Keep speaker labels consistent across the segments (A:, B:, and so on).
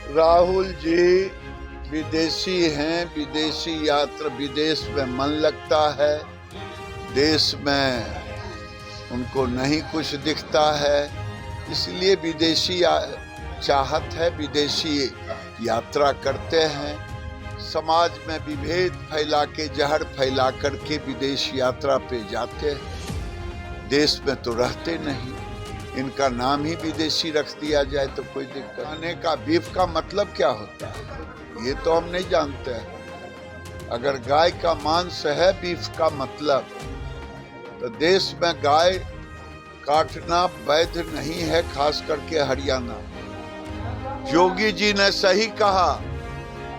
A: राहुल जी विदेशी हैं, विदेशी यात्रा, विदेश में मन लगता है, देश में उनको नहीं कुछ दिखता है, इसलिए विदेशी चाहत है, विदेशी यात्रा करते हैं। समाज में विभेद फैला के, जहर फैला करके विदेश यात्रा पे जाते हैं, देश में तो रहते नहीं। इनका नाम ही विदेशी रख दिया जाए तो कोई दिक्कत। खाने का बीफ का मतलब क्या होता है ये तो हम नहीं जानते हैं। अगर गाय का मांस है बीफ का मतलब, तो देश में गाय काटना वैध नहीं है, खास करके हरियाणा। योगी जी ने सही कहा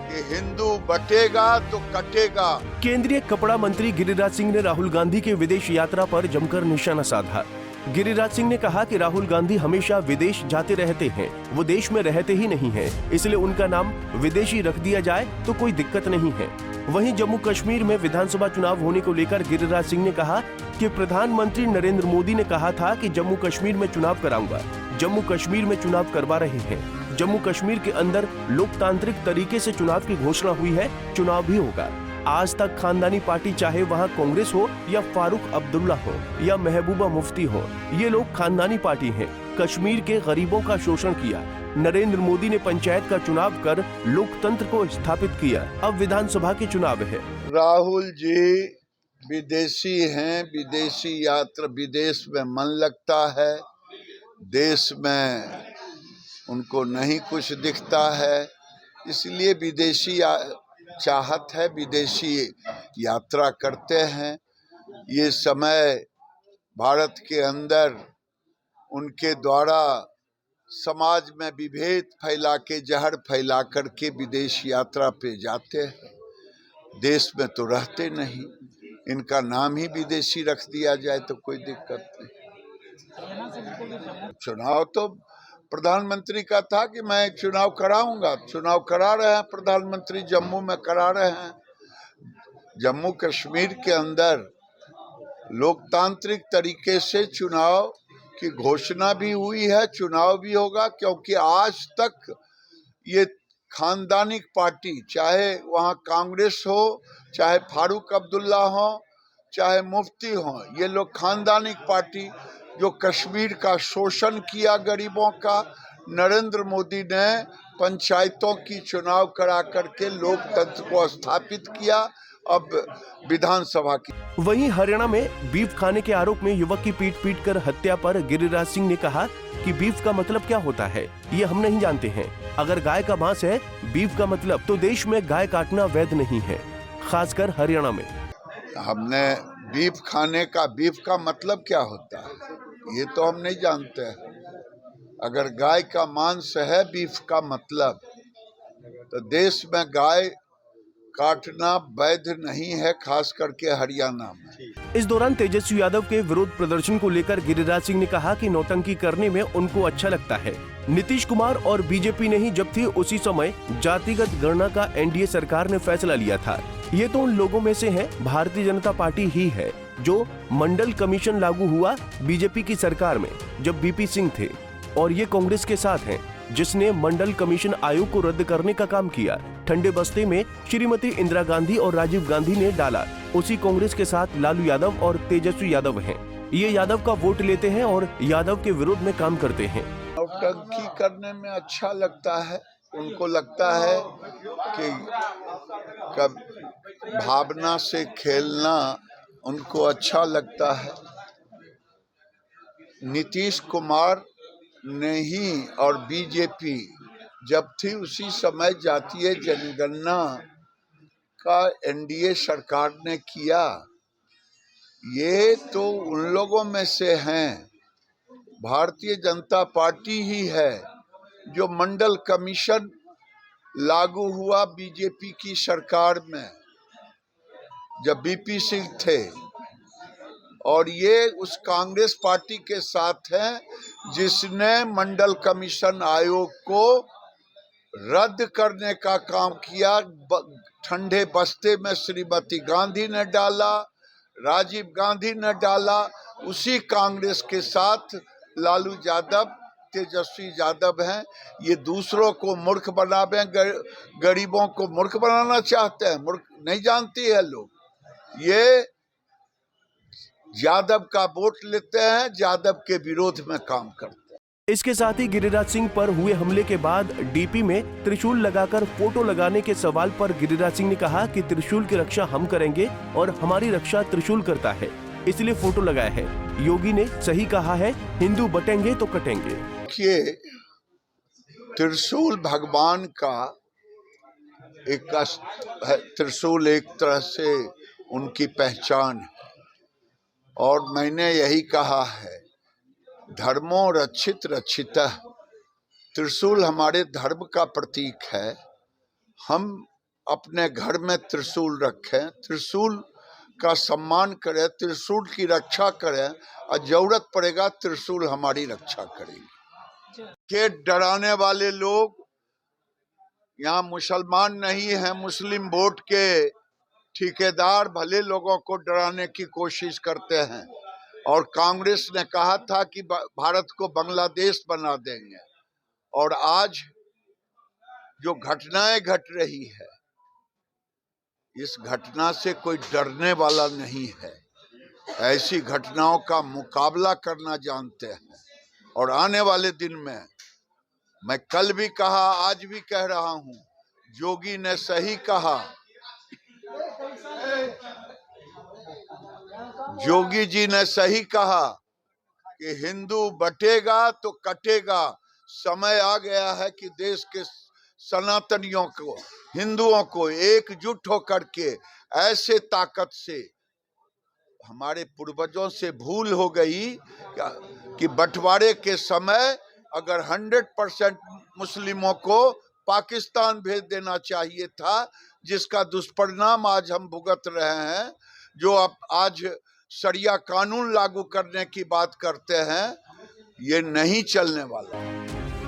A: कि हिंदू बटेगा तो कटेगा।
B: केंद्रीय कपड़ा मंत्री गिरिराज सिंह ने राहुल गांधी के विदेश यात्रा पर जमकर निशाना साधा। गिरिराज सिंह ने कहा कि राहुल गांधी हमेशा विदेश जाते रहते हैं, वो देश में रहते ही नहीं हैं, इसलिए उनका नाम विदेशी रख दिया जाए तो कोई दिक्कत नहीं है। वहीं जम्मू कश्मीर में विधानसभा चुनाव होने को लेकर गिरिराज सिंह ने कहा कि प्रधानमंत्री नरेंद्र मोदी ने कहा था कि जम्मू कश्मीर में चुनाव कराऊंगा। जम्मू कश्मीर में चुनाव करवा रहे हैं। जम्मू कश्मीर के अंदर लोकतांत्रिक तरीके से चुनाव की घोषणा हुई है, चुनाव भी होगा। आज तक खानदानी पार्टी, चाहे वहाँ कांग्रेस हो या फारूक अब्दुल्ला हो या महबूबा मुफ्ती हो, ये लोग खानदानी पार्टी हैं। कश्मीर के गरीबों का शोषण किया। नरेंद्र मोदी ने पंचायत का चुनाव कर लोकतंत्र को स्थापित किया। अब विधानसभा के चुनाव है।
A: राहुल जी विदेशी हैं, विदेशी यात्रा, विदेश में मन लगता है, देश में उनको नहीं कुछ दिखता है, इसलिए विदेशी चाहत है, विदेशी यात्रा करते हैं। ये समय भारत के अंदर उनके द्वारा समाज में विभेद फैला के, जहर फैला करके विदेश यात्रा पे जाते हैं, देश में तो रहते नहीं। इनका नाम ही विदेशी रख दिया जाए तो कोई दिक्कत नहीं। चुनाव तो प्रधानमंत्री का था कि मैं चुनाव कराऊंगा, चुनाव करा रहे हैं प्रधानमंत्री, जम्मू में करा रहे हैं। जम्मू कश्मीर के अंदर लोकतांत्रिक तरीके से चुनाव की घोषणा भी हुई है, चुनाव भी होगा, क्योंकि आज तक ये खानदानिक पार्टी, चाहे वहाँ कांग्रेस हो, चाहे फारूक अब्दुल्ला हो, चाहे मुफ्ती हो, ये लोग खानदानिक पार्टी जो कश्मीर का शोषण किया गरीबों का, नरेंद्र मोदी ने पंचायतों की चुनाव करा करके लोकतंत्र को स्थापित किया। अब विधानसभा की।
B: वहीं हरियाणा में बीफ खाने के आरोप में युवक की पीट कर हत्या पर गिरिराज सिंह ने कहा कि बीफ का मतलब क्या होता है ये हम नहीं जानते हैं। अगर गाय का मांस है बीफ का मतलब, तो देश में गाय काटना वैध नहीं है, खासकर हरियाणा में।
A: हमने बीफ खाने का, बीफ का मतलब क्या होता है ये तो हम नहीं जानते हैं। अगर गाय का मांस है बीफ का मतलब, तो देश में गाय काटना वैध नहीं है, खास करके हरियाणा में।
B: इस दौरान तेजस्वी यादव के विरोध प्रदर्शन को लेकर गिरिराज सिंह ने कहा कि नौटंकी करने में उनको अच्छा लगता है। नीतीश कुमार और बीजेपी ने ही जब थी उसी समय जातिगत गणना का एनडीए सरकार ने फैसला लिया था। ये तो उन लोगों में से है, भारतीय जनता पार्टी ही है जो मंडल कमीशन लागू हुआ बीजेपी की सरकार में जब बीपी सिंह थे, और ये कांग्रेस के साथ हैं जिसने मंडल कमीशन आयोग को रद्द करने का काम किया। ठंडे बस्ते में श्रीमती इंदिरा गांधी और राजीव गांधी ने डाला। उसी कांग्रेस के साथ लालू यादव और तेजस्वी यादव हैं। ये यादव का वोट लेते हैं और यादव के विरोध में काम करते हैं।
A: नौटंकी करने में अच्छा लगता है, उनको लगता है कि कब भावना से खेलना उनको अच्छा लगता है। नीतीश कुमार ने ही और बीजेपी जब थी उसी समय जातीय जनगणना का एनडीए सरकार ने किया। ये तो उन लोगों में से हैं, भारतीय जनता पार्टी ही है जो मंडल कमीशन लागू हुआ बीजेपी की सरकार में जब बीपी सिंह थे, और ये उस कांग्रेस पार्टी के साथ है जिसने मंडल कमीशन आयोग को रद्द करने का काम किया। ठंडे बस्ते में श्रीमती गांधी ने डाला, राजीव गांधी ने डाला, उसी कांग्रेस के साथ लालू यादव तेजस्वी यादव हैं, ये दूसरों को मूर्ख बनावे, गरीबों को मूर्ख बनाना चाहते हैं। मूर्ख नहीं जानती है लोग। ये यादव का वोट लेते हैं, यादव के विरोध में काम करते हैं।
B: इसके साथ ही गिरिराज सिंह पर हुए हमले के बाद डीपी में त्रिशूल लगाकर फोटो लगाने के सवाल पर गिरिराज सिंह ने कहा कि त्रिशूल की रक्षा हम करेंगे और हमारी रक्षा त्रिशूल करता है, इसलिए फोटो लगाया है। योगी ने सही कहा है, हिंदू बटेंगे तो कटेंगे।
A: देखिए, त्रिशूल भगवान का एक त्रिशूल एक तरह से उनकी पहचान है, और मैंने यही कहा है, धर्मो रक्षित रक्षितः। त्रिशूल हमारे धर्म का प्रतीक है। हम अपने घर में त्रिशूल रखें, त्रिशूल का सम्मान करें, त्रिशूल की रक्षा करें, और जरूरत पड़ेगा त्रिशूल हमारी रक्षा करेगी। के डराने वाले लोग यहाँ मुसलमान नहीं हैं, मुस्लिम वोट के ठेकेदार भले लोगों को डराने की कोशिश करते हैं। और कांग्रेस ने कहा था कि भारत को बांग्लादेश बना देंगे, और आज जो घटनाएं घट रही है, इस घटना से कोई डरने वाला नहीं है। ऐसी घटनाओं का मुकाबला करना जानते हैं, और आने वाले दिन में, मैं कल भी कहा, आज भी कह रहा हूं, योगी ने सही कहा। योगी जी ने सही कहा कि हिंदू बटेगा तो कटेगा। समय आ गया है कि देश के सनातनियों को, हिंदुओं को एकजुट होकर के ऐसे ताकत से, हमारे पूर्वजों से भूल हो गई कि बंटवारे के समय अगर 100% मुस्लिमों को पाकिस्तान भेज देना चाहिए था, जिसका दुष्परिणाम आज हम भुगत रहे हैं। जो अब आज शरिया कानून लागू करने की बात करते हैं, ये नहीं चलने वाला।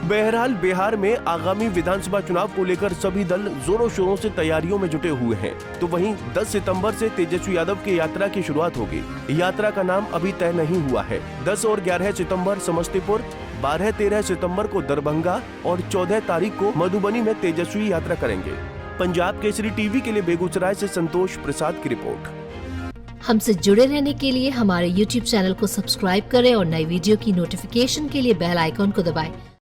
B: बहरहाल बिहार में आगामी विधानसभा चुनाव को लेकर सभी दल जोरों शोरों से तैयारियों में जुटे हुए हैं। तो वहीं 10 सितंबर से तेजस्वी यादव की यात्रा की शुरुआत होगी। यात्रा का नाम अभी तय नहीं हुआ है। 10 और 11 सितंबर समस्तीपुर, 12-13 सितंबर को दरभंगा और 14 तारीख को मधुबनी में तेजस्वी यात्रा करेंगे। पंजाब केसरी टीवी के लिए बेगूसराय से संतोष प्रसाद की रिपोर्ट।
C: हमसे जुड़े रहने के लिए हमारे YouTube चैनल को सब्सक्राइब करें और नई वीडियो की नोटिफिकेशन के लिए बेल आइकॉन को दबाएं।